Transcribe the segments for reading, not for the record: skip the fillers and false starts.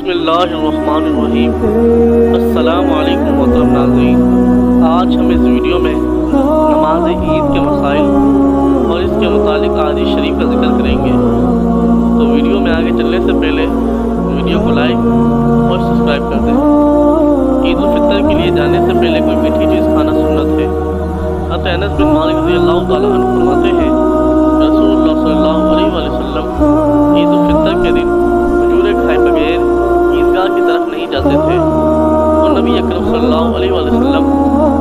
बिस्मिल्लाहिर्रहमानिर्रहीम। अस्सलाम वालेकुम मोहतरम नाज़रीन। आज हम इस वीडियो में नमाज ईद के मसाइल और इसके मुतालिक हादीस शरीफ का जिक्र करेंगे। तो वीडियो में आगे चलने से पहले वीडियो को लाइक और सब्सक्राइब कर दें। ईद उल फितर के लिए जाने से पहले कोई मीठी चीज़ खाना सुन्नत है। हज़रत अनस बिन मालिक रज़ियल्लाहु तआला अन्हु फरमाते हैं, रसूलुल्लाह सल्लल्लाहु अलैहि वसल्लम ईद उल फितर के दिन खजूरें खाए बगैर ईदगाह की तरफ नहीं जाते थे और नबी अकरम सल्लल्लाहु अलैहि वसल्लम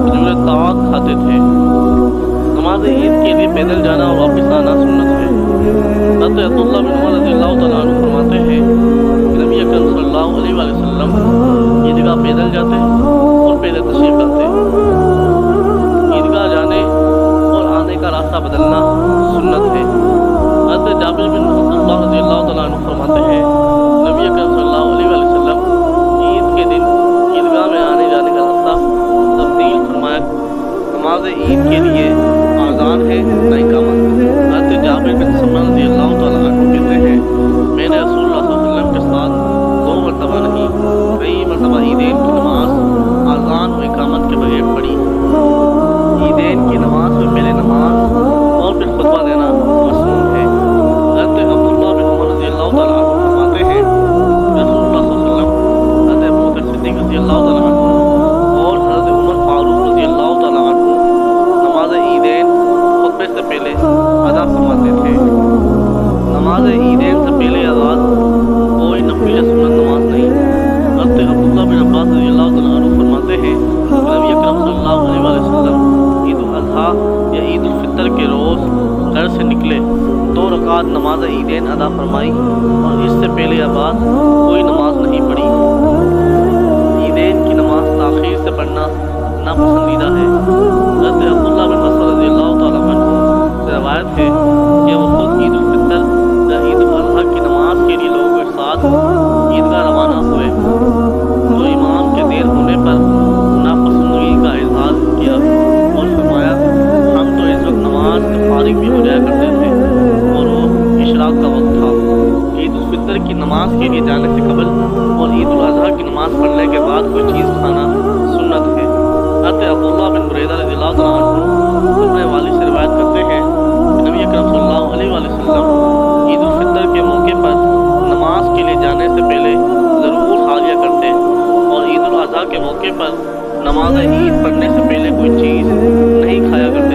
खजूरें ताक खाते थे। नमाज ईद के लिए पैदल जाना और वापस आना सुन्नत है। हज़रत अब्दुल्लाह बिन उमर रज़ियल्लाहु तआला अन्हु फरमाते हैं कि नबी अकरम सल्लल्लाहु अलैहि वसल्लम ईदगाह पैदल जाते और पैदल तशरीफ लाते। ईदगाह जाने और आने का रास्ता बदलना सुन्नत है। हज़रत जाबिर बिन अब्दुल्लाह रज़ियल्लाहु तआला अन्हु फरमाते हैं, नबी अकरम सल्लल्लाहु अलैहि वसल्लम ईद के दिन ईदगाह में आने जाने का रास्ता तब्दील फरमाया। नमाज ईद के लिए आज़ान है न इकामत। हज़रत जाबिर बिन सल्लल्लाहु रज़ियल्लाहु तआला अन्हु कहते हैं, मैंने रसूलुल्लाह सल्लल्लाहु अलैहि वसल्लम के साथ 2 मरतबा नहीं कई मरतबा ईदैन की नमाज आज़ान व इकामत के बगैर पढ़ी। ईदैन की नमाज में पहले नमाज और फिर खुतबा देना मसनून है। हज़रत अब्दुल्लाह बिन उमर रज़ियल्लाहु तआला अन्हु फरमाते हैं, रसूलुल्लाह सल्लल्लाहु अलैहि वसल्लम, हज़रत अबू बकर सिद्दीक़ रज़ियल्लाहु तआला अन्हु और हज़रत उमर फारूक रज़ियल्लाहु तआला अन्हु नमाज ईदैन खुतबे से पहले अदा फरमाते थे। नमाज ईदैन से पहले आज़ाद कोई नफिल या सुन्नत नमाज नहीं। हज़रत अब्दुल्लाह बिन अब्बास रज़ियल्लाहु तआला अन्हु फरमाते हैं कि नबी अकरम सल्लल्लाहु अलैहि वसल्लम ईद उल अज़हा या ईद उल फितर के रोज़ घर से निकले 2 रकात नमाज ईदैन अदा फरमाई और इससे पहले या बाद कोई नमाज नहीं पढ़ी। ईदैन की नमाज ताख़ीर से पढ़ना नापसंदीदा है। हज़रत अब्दुल्लाह बिन मसऊद रज़ियल्लाहु तआला अन्हु से रवायत है कि वो खुद ईद उल फितर या ईद उल अज़हा की नमाज के लिए लोगों के साथ ईदगाह रवाना हुए तो इमाम के देर होने पर नापसंदगी का इजहार किया और फरमाया, हम तो इस वक्त नमाज से फारिग भी हो जाया करते थे और वो इशराक का वक्त था। ईद उल फितर की नमाज के लिए जाने से कबल और ईद उल अज़हा की नमाज पढ़ने के बाद कोई चीज़ खाना सुन्नत है। हज़रत अब्दुल्लाह बिन बुरैदा रज़ियल्लाहु तआला अन्हु अपने वालिद से रिवायत करते हैं कि नबी अकरम सल्लल्लाहु अलैहि वसल्लम ईद उल फितर के मौके पर नमाज के लिए जाने से पहले ज़रूर खा लिया करते और ईद उल अज़हा के मौके पर नमाज ईद पढ़ने से पहले कोई चीज़ नहीं खाया करते।